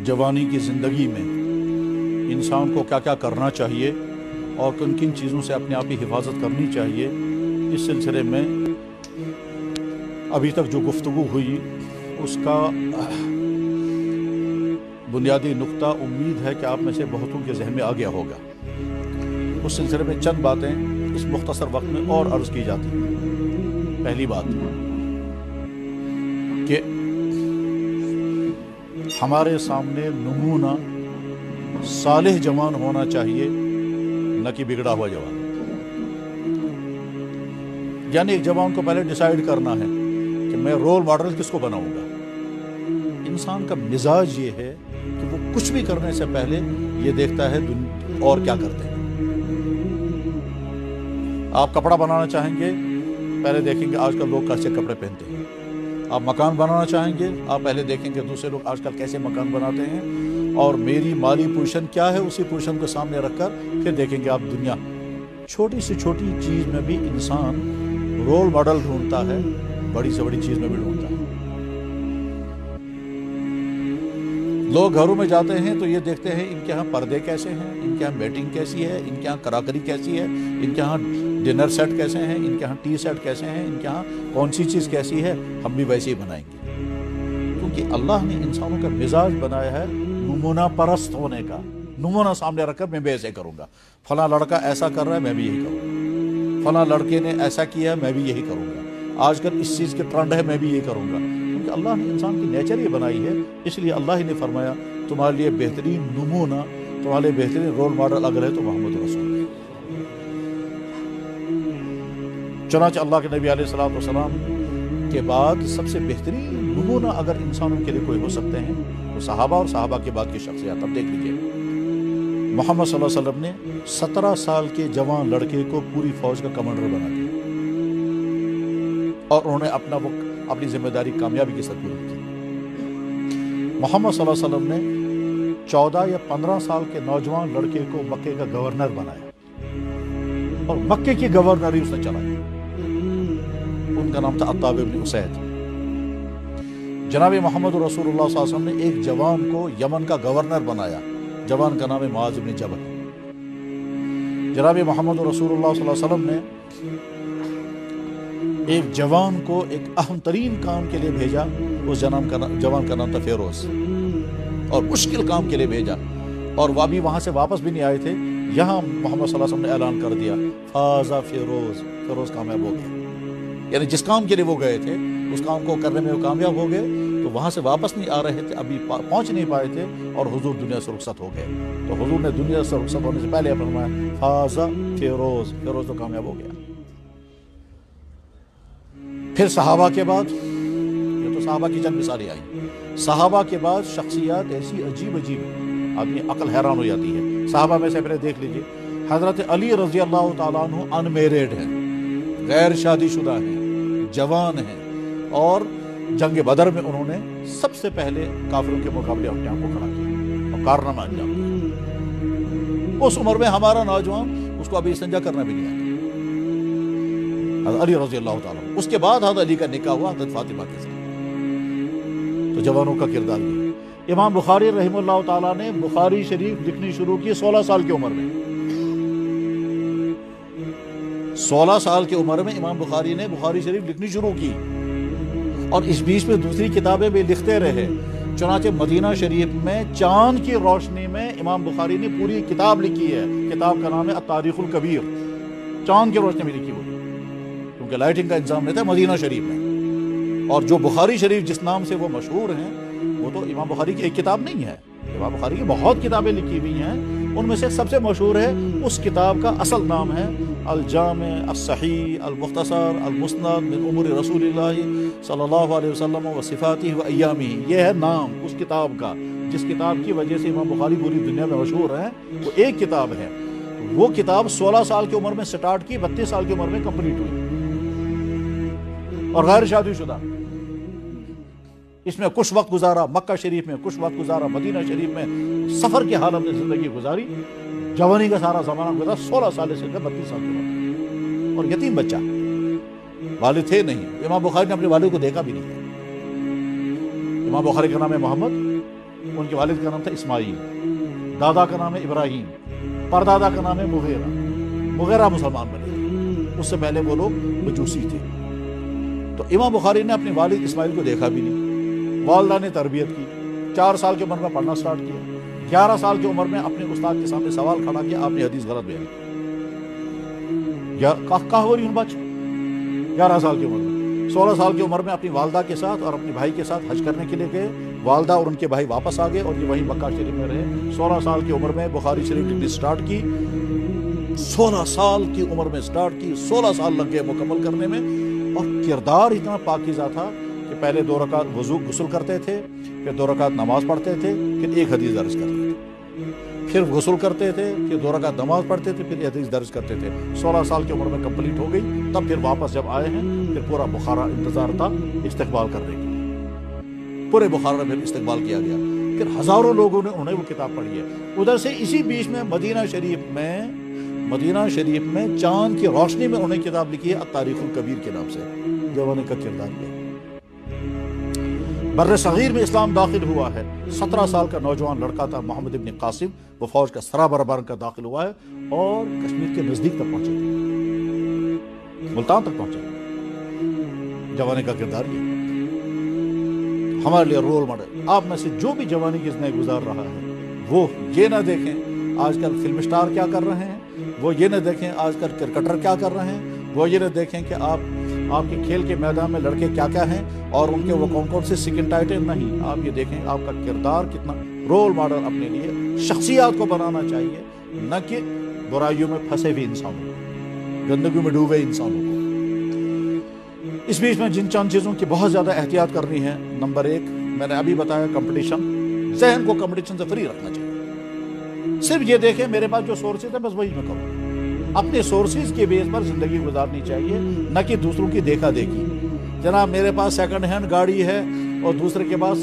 जवानी की ज़िंदगी में इंसान को क्या क्या करना चाहिए और किन किन चीज़ों से अपने आप की हिफाजत करनी चाहिए, इस सिलसिले में अभी तक जो गुफ्तगू हुई उसका बुनियादी नुक्ता उम्मीद है कि आप में से बहुतों के जहन में आ गया होगा। उस सिलसिले में चंद बातें इस मुख्तसर वक्त में और अर्ज़ की जाती हैं। पहली बात कि हमारे सामने नमूना सालेह जवान होना चाहिए, न कि बिगड़ा हुआ जवान। यानी एक जवान को पहले डिसाइड करना है कि मैं रोल मॉडल किसको बनाऊंगा। इंसान का मिजाज ये है कि वो कुछ भी करने से पहले ये देखता है और क्या करते हैं। आप कपड़ा बनाना चाहेंगे, पहले देखेंगे आजकल लोग कैसे कपड़े पहनते हैं। आप मकान बनाना चाहेंगे, आप पहले देखेंगे दूसरे लोग आजकल कैसे मकान बनाते हैं और मेरी माली पोजीशन क्या है, उसी पोजीशन को सामने रखकर फिर देखेंगे आप दुनिया। छोटी से छोटी चीज़ में भी इंसान रोल मॉडल ढूंढता है, बड़ी से बड़ी चीज़ में भी ढूंढता है। लोग घरों में जाते हैं तो ये देखते हैं इनके यहाँ पर्दे कैसे हैं, इनके यहाँ बैटिंग कैसी है, इनके यहाँ कराकरी कैसी है, इनके यहाँ डिनर सेट कैसे हैं, इनके यहाँ टी सेट कैसे हैं, इनके यहाँ कौन सी चीज़ कैसी है, हम भी वैसे ही बनाएंगे। क्योंकि अल्लाह ने इंसानों का मिजाज बनाया है नमूना परस्त होने का। नमूना सामने रखकर मैं भी ऐसे करूँगा, फला लड़का ऐसा कर रहा है मैं भी यही करूँगा, फला लड़के ने ऐसा किया है मैं भी यही करूँगा, आजकल इस चीज़ के ट्रेंड है मैं भी यही करूँगा। क्योंकि अल्लाह ने इंसान की नेचर ये बनाई है, इसलिए अल्लाह ही ने फरमाया तुम्हारे लिए बेहतरीन नमूना, तुम्हारे लिए बेहतरीन रोल मॉडल अगर है तो मोहम्मद रसूल। चुनांचे अल्लाह के नबी अलैहिस्सलातु वस्सलाम के बाद सबसे बेहतरीन नमूना अगर इंसानों के लिए कोई हो सकते हैं तो सहाबा और सहाबा के बाद की शख्सियत। अब देख लीजिए, मोहम्मद सल्लल्लाहु अलैहि वसल्लम ने 17 साल के जवान लड़के को पूरी फौज का कमांडर बना दिया और उन्होंने अपनी जिम्मेदारी कामयाबी के साथ पूरी की। मोहम्मद सल्लल्लाहु अलैहि वसल्लम ने 14 या 15 साल के नौजवान लड़के को मक्के का गवर्नर बनाया और मक्के की गवर्नरी उसने चलाई। उनका नाम था अत्ताब इब्न उसैद। जनाब मोहम्मद रसूलुल्लाह सल्लल्लाहु अलैहि वसल्लम ने एक जवान को यमन का गवर्नर बनाया, जवान का नाम है मुआज़ इब्न जबल। जनाब मोहम्मद रसूलुल्लाह सल्लल्लाहु अलैहि वसल्लम ने एक जवान को एक अहम तरीन काम के लिए भेजा, उस जवान का नाम था फेरोज, और मुश्किल काम के लिए भेजा और वह भी वहां से वापस भी नहीं आए थे। यहाँ मोहम्मद सल्लल्लाहु अलैहि वसल्लम ने ऐलान कर दिया फाज़ा फेरोज कामयाब हो गया। यानी जिस काम के लिए वो गए थे उस काम को करने में वो कामयाब हो गए, तो वहां से वापस नहीं आ रहे थे, अभी पहुंच नहीं पाए थे और हुजूर दुनिया से रुखसत हो गए। तो हुजूर ने दुनिया से रुखसत होने से पहले फरमाया फाज़ा फेरोज तो कामयाब हो गया। फिर सहाबा के बाद, ये तो सहाबा की चंद मिसालें आई, सहाबा के बाद शख्सियत ऐसी अजीब अजीब आदमी अकल हैरान हो जाती है। सहाबा में से पहले देख लीजिए, हजरत अली रजी अल्लाह ताला अन्हु अनमेरिड हैं, गैर शादीशुदा हैं, जवान हैं और जंग बदर में उन्होंने सबसे पहले काफिरों के मुकाबले अपने आप को खड़ा किया और कारनामा अंजाम दिया। उस उम्र में हमारा नौजवान उसको अभी इस्तिंजा करना भी नहीं आता। अली रज़ी अल्लाह ताला, उसके बाद हज़रत अली का निकाह हुआ हज़रत फातिमा के साथ। तो जवानों का किरदार ये। इमाम बुखारी रहमतुल्लाह ताला ने बुखारी शरीफ लिखनी शुरू की 16 साल की उम्र में। 16 साल की उम्र में इमाम बुखारी ने बुखारी शरीफ लिखनी शुरू की और इस बीच में दूसरी किताबें भी लिखते रहे। चुनांचे मदीना शरीफ में चांद की रोशनी में इमाम बुखारी ने पूरी किताब लिखी है। किताब का नाम है अत्तारीखुल कबीर। चांद की रोशनी में लिखी हुई, क्योंकि लाइटिंग का इंतजाम नहीं था मदीना शरीफ में। और जो बुखारी शरीफ जिस नाम से वो मशहूर हैं, वो तो इमाम बुखारी की एक किताब नहीं है, इमाम बुखारी की बहुत किताबें लिखी हुई हैं। उनमें से सबसे मशहूर है, उस किताब का असल नाम है अल जामे अस्सही अल मुख्तसर अल मुस्नद मिन उमूर रसूलिल्लाह सल्लल्लाहु अलैहि वसल्लम व सिफातिही व अय्यामिही। ये है नाम उस किताब का, जिस किताब की वजह से इमाम बुखारी पूरी दुनिया में मशहूर है। वो एक किताब है। वो किताब 16 साल की उम्र में स्टार्ट की, 32 साल की उम्र में कंप्लीट हुई और गैर शादीशुदा। इसमें कुछ वक्त गुजारा मक्का शरीफ में, कुछ वक्त गुजारा मदीना शरीफ में, सफर की हालत में जिंदगी गुजारी। जवानी का सारा जमाना गुजारा 16 साल से 32 साल की उम्र, और यतीम बच्चा, वालिद थे नहीं। इमाम बुखारी ने अपने वालिद को देखा भी नहीं है। इमाम बुखारी का नाम है मोहम्मद उनके वालिद का नाम था इस्माइल, दादा का नाम है इब्राहिम, परदादा का नाम है मुगीरा। मुगीरा मुसलमान बने थे, उससे पहले वो लोग मजूसी थे। तो इमाम बुखारी ने अपने वालिद इस्माइल को देखा भी नहीं, वालिदा ने तरबियत की, 4 साल की उम्र में पढ़ना स्टार्ट किया, 11 साल की उम्र में अपने उस्ताद के सामने सवाल खड़ा किया, आपने हदीस गलत बयान की। कहाँ हो रही हूँ बच 11 साल की उम्र में, 16 साल की उम्र में अपनी वालदा के साथ और अपने भाई के साथ हज करने के लिए गए। वालदा और उनके भाई वापस आ गए और ये वहीं मक्का शरीफ में रहे। 16 साल की उम्र में बुखारी शरीफ डिग्री स्टार्ट की, 16 साल की उम्र में स्टार्ट की, 16 साल लग गए मुकम्मल करने में। और किरदार इतना पाकीज़ा था कि पहले 2 रकात वज़ू गुस्ल करते थे, फिर 2 रकात नमाज पढ़ते थे, फिर 1 हदीस दर्ज करते थे, फिर गुस्ल करते थे, फिर 2 रकात नमाज पढ़ते थे, फिर हदीस दर्ज करते थे। 16 साल की उम्र में कंप्लीट हो गई। तब फिर वापस जब आए हैं, फिर पूरा बुखारा इंतज़ार था इस्तकबाल करने के लिए। पूरे बुखारा में फिर इस्तकबाल किया गया। फिर हज़ारों लोगों ने उन्हें वो किताब पढ़ी है। उधर से इसी बीच में मदीना शरीफ में चांद की रोशनी में उन्हें किताब लिखी है तारीखुल कबीर के नाम से। जवानी का किरदार है। बर्र सगीर में इस्लाम दाखिल हुआ है। 17 साल का नौजवान लड़का था मोहम्मद इब्न कासिम, वो फौज का सराबरबार का दाखिल हुआ है और कश्मीर के नजदीक तक पहुंचे, मुल्तान तक पहुंचे। जवानी का किरदार ये हमारे लिए रोल मॉडल। आप में से जो भी जवानी की जिंदगी गुजार रहा है, वो ये ना देखें आजकल फिल्म स्टार क्या कर रहे हैं, वो ये ना देखें आजकल क्रिकेटर क्या कर रहे हैं, वो ये ना देखें कि आपके खेल के मैदान में लड़के क्या क्या हैं और उनके वो कौन कौन से सेकंड टाइटल। नहीं, आप ये देखें आपका किरदार कितना रोल मॉडल अपने लिए शख्सियत को बनाना चाहिए, न कि बुराइयों में फंसे हुए इंसानों को, गंदगी में डूबे इंसानों को। इस बीच में जिन चंद चीज़ों की बहुत ज़्यादा एहतियात करनी है, नंबर 1 मैंने अभी बताया कंपटीशन। जहन को कंपटीशन से फ्री रखना चाहिए। सिर्फ ये देखें मेरे पास जो सोर्सेज है बस वही मैं करूँ। अपने सोर्सेज के बेस पर जिंदगी गुजारनी चाहिए, न कि दूसरों की देखा देखी। जनाब मेरे पास सेकंड हैंड गाड़ी है और दूसरे के पास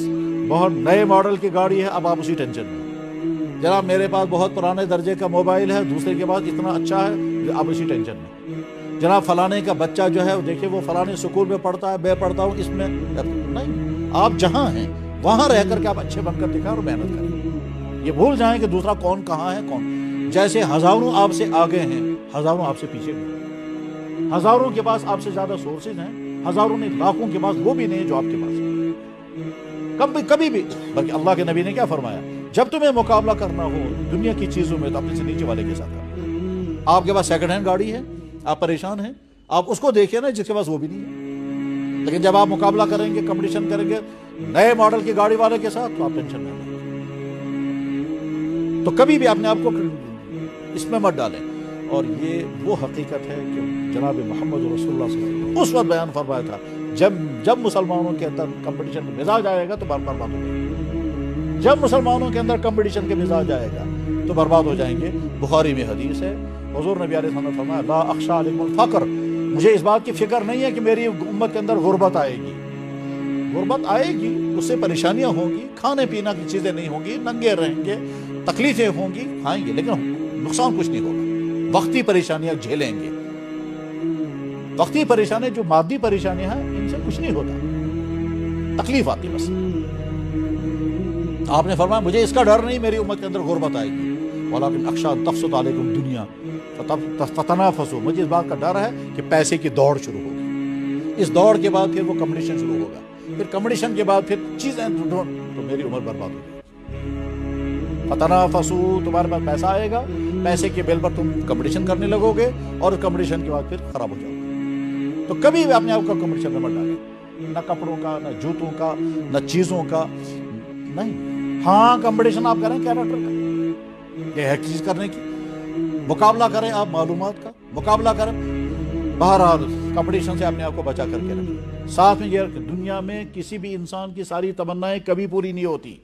बहुत नए मॉडल की गाड़ी है, अब आप उसी टेंशन में। जनाब मेरे पास बहुत पुराने दर्जे का मोबाइल है, दूसरे के पास इतना अच्छा है, आप उसी टेंशन में। जनाब फलाने का बच्चा जो है देखिए वो फलाने स्कूल में पढ़ता है, मैं पढ़ता हूँ इसमें। नहीं, आप जहाँ हैं वहाँ रह करके आप अच्छे बनकर दिखाएं और मेहनत करें। ये भूल जाएं कि दूसरा कौन कहाँ है कौन। जैसे हजारों आपसे आगे हैं, हजारों आपसे पीछे हैं। हजारों के पास आपसे ज्यादा सोर्सेज हैं, हजारों ने लाखों के पास वो भी नहीं जो आपके पास है। कभी भी, बल्कि अल्लाह के नबी ने क्या फरमाया, जब तुम्हें मुकाबला करना हो दुनिया की चीजों में तो अपने से नीचे वाले के साथ करना। आपके पास सेकंड हैंड गाड़ी है, आप परेशान हैं, आप उसको देखिए ना जिसके पास वो भी नहीं है। लेकिन जब आप मुकाबला करेंगे, कंपटीशन करेंगे नए मॉडल की गाड़ी वाले के साथ, तो आप टेंशन में। तो कभी भी अपने आप को इसमें मत डालें। और ये वो हकीकत है कि जनाब मोहम्मद रसूलुल्लाह सल्लल्लाहु अलैहि वसल्लम उस वक्त बयान फरमाया था, जब मुसलमानों के अंदर कंपटीशन का मिजाज आएगा तो बर्बाद हो जाएंगे। जब मुसलमानों के अंदर कंपटीशन के मिजाज आएगा तो बर्बाद हो जाएंगे। बुखारी में हदीस है, हुजूर नबी अलैहि सल्लम ने फरमाया, ला अख्शा अलैकुमुल फक्र, मुझे इस बात की फिक्र नहीं है कि मेरी उम्मत के अंदर गुर्बत आएगी। गुर्बत आएगी, उससे परेशानियां होंगी, खाने पीने की चीजें नहीं होंगी, नंगे रहेंगे, तकलीफें होंगी, खाएंगे, लेकिन नुकसान कुछ नहीं होगा। वक्ती परेशानियां झेलेंगे। वक्ती परेशानियां जो मादी परेशानियां हैं, इनसे कुछ नहीं होता, तकलीफ आती बस। आपने फरमाया मुझे इसका डर नहीं मेरी उम्मत के अंदर गुर्बत आएगी, वलाकिन अख्शा तफसुत अलैकुम दुनिया फतनाफसु, मुझे इस बात का डर है कि पैसे की दौड़ शुरू होगी। इस दौड़ के बाद फिर वो कंपटीशन शुरू होगा, फिर कंपटीशन के बाद फिर चीजें तो मेरी उम्र बर्बाद होगी। फतनाफसु, तुम्हारे पास पैसा आएगा, पैसे के बेल पर तुम कंपटीशन करने लगोगे और कंपटीशन के बाद फिर खराब हो जाओगे। तो कभी भी अपने आप को कंपटीशन में मत डालें, न कपड़ों का, न जूतों का, न चीजों का, नहीं। हाँ कंपटीशन आप करें कैरेक्टर का, ये है चीज करने की, मुकाबला करें आप मालूमात का, मुकाबला करें। बहरहाल कंपटीशन से अपने आप को बचा करके रखें। साथ में ये दुनिया में किसी भी इंसान की सारी तमन्नाएं कभी पूरी नहीं होती।